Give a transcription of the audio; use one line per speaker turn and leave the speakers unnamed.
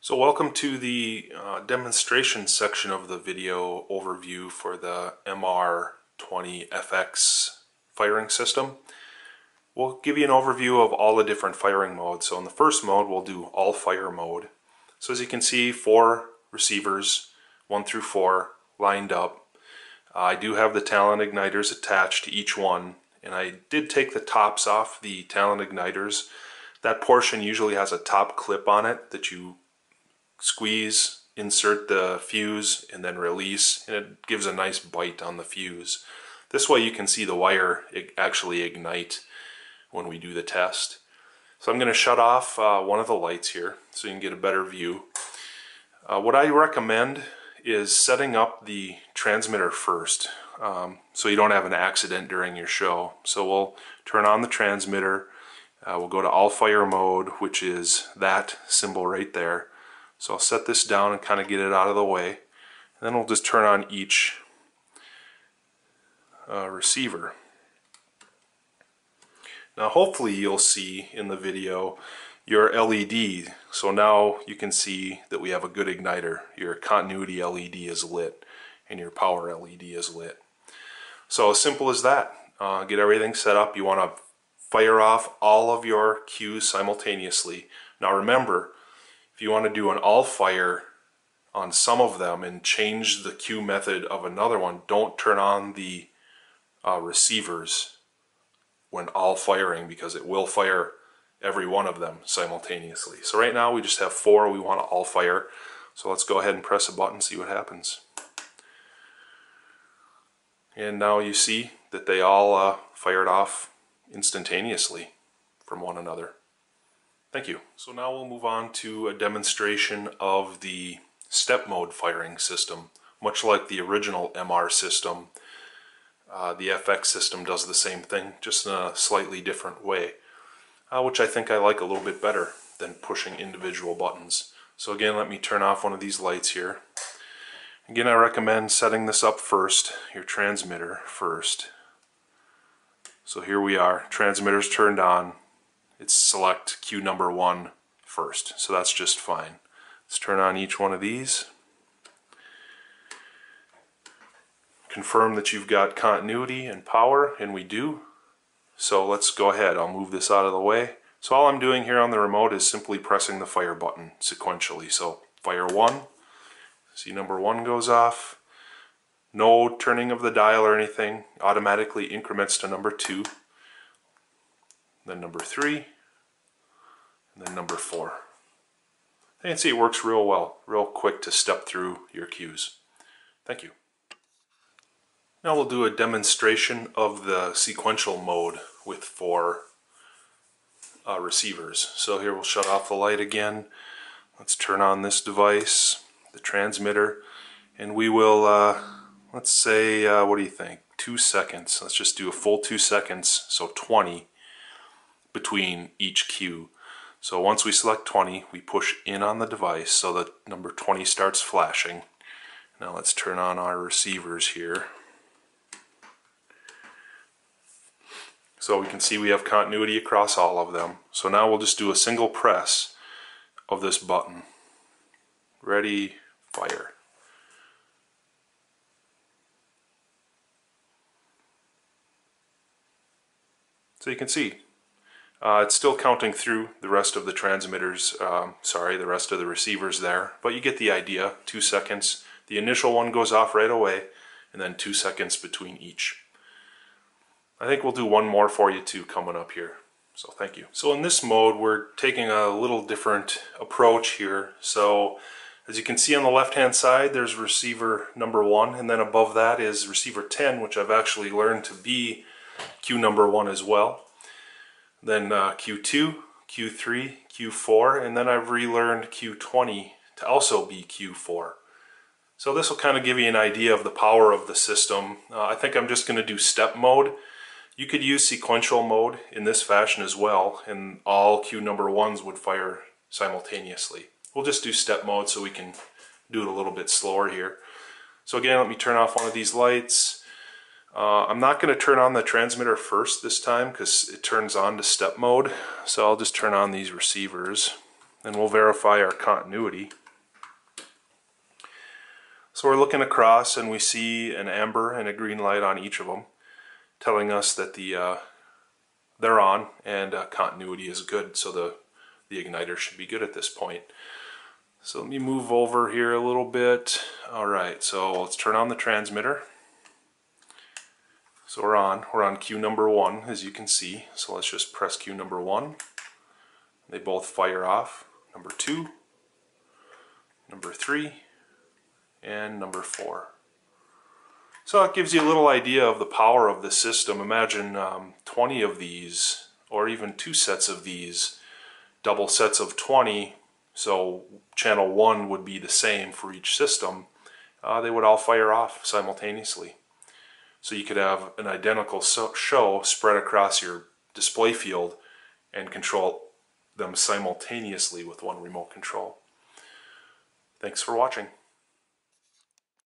So welcome to the demonstration section of the video overview for the MR-20FX firing system. We'll give you an overview of all the different firing modes. So in the first mode we'll do all fire mode. So as you can see, 4 receivers, 1 through 4, lined up. I do have the Talon igniters attached to each one, and I did take the tops off the Talon igniters. That portion usually has a top clip on it that you squeeze, insert the fuse, and then release, and it gives a nice bite on the fuse. This way you can see the wire actually ignite when we do the test. So I'm going to shut off one of the lights here so you can get a better view. What I recommend is setting up the transmitter first so you don't have an accident during your show. So we'll turn on the transmitter, we'll go to all fire mode, which is that symbol right there. So I'll set this down and kind of get it out of the way, and then we'll just turn on each receiver. Now hopefully you'll see in the video your LED, so now you can see that we have a good igniter. Your continuity LED is lit and your power LED is lit. So as simple as that. Get everything set up. You want to fire off all of your cues simultaneously. Now remember, if you want to do an all fire on some of them and change the cue method of another one, don't turn on the receivers when all firing, because it will fire every one of them simultaneously. So right now we just have 4 we want to all fire. So let's go ahead and press a button and see what happens. And now you see that they all fired off instantaneously from one another. Thank you. So now we'll move on to a demonstration of the step mode firing system. Much like the original MR system, the FX system does the same thing, just in a slightly different way, which I think I like a little bit better than pushing individual buttons. So again, let me turn off one of these lights here. Again, I recommend setting this up first, your transmitter first. So here we are, transmitter's turned on. It's select cue number 1 first, so that's just fine. Let's turn on each one of these. Confirm that you've got continuity and power, and we do. So let's go ahead. I'll move this out of the way. So all I'm doing here on the remote is simply pressing the fire button sequentially. So fire 1, see number 1 goes off. No turning of the dial or anything, automatically increments to number 2. Then number 3, and then number 4. You can see it works real well, real quick to step through your cues. Thank you. Now we'll do a demonstration of the sequential mode with 4 receivers. So here we'll shut off the light again. Let's turn on this device, the transmitter, and we will, let's say, what do you think? 2 seconds. Let's just do a full 2 seconds, so 20. Between each cue. So once we select 20, we push in on the device so that number 20 starts flashing. Now let's turn on our receivers here. So we can see we have continuity across all of them. So now we'll just do a single press of this button. Ready, fire. So you can see it's still counting through the rest of the transmitters, the rest of the receivers there, but you get the idea. 2 seconds. The initial one goes off right away, and then 2 seconds between each. I think we'll do one more for you too coming up here, so thank you. So in this mode we're taking a little different approach here. So as you can see on the left hand side there's receiver number 1, and then above that is receiver 10, which I've actually learned to be cue number 1 as well. Then Q2, Q3, Q4, and then I've relearned Q20 to also be Q4. So this will kind of give you an idea of the power of the system. I think I'm just going to do step mode. You could use sequential mode in this fashion as well, and all cue number 1s would fire simultaneously. We'll just do step mode so we can do it a little bit slower here. So again, let me turn off one of these lights. I'm not going to turn on the transmitter first this time because it turns on to step mode. So I'll just turn on these receivers. and we'll verify our continuity. So we're looking across and we see an amber and a green light on each of them, telling us that they're on and continuity is good, so the igniter should be good at this point. So let me move over here a little bit. Alright, so let's turn on the transmitter. So we're on cue number 1, as you can see. So let's just press cue number 1. They both fire off. Number 2, number 3, and number 4. So it gives you a little idea of the power of the system. Imagine 20 of these, or even 2 sets of these, double sets of 20, so channel 1 would be the same for each system. They would all fire off simultaneously. So you could have an identical show spread across your display field and control them simultaneously with one remote control. Thanks for watching.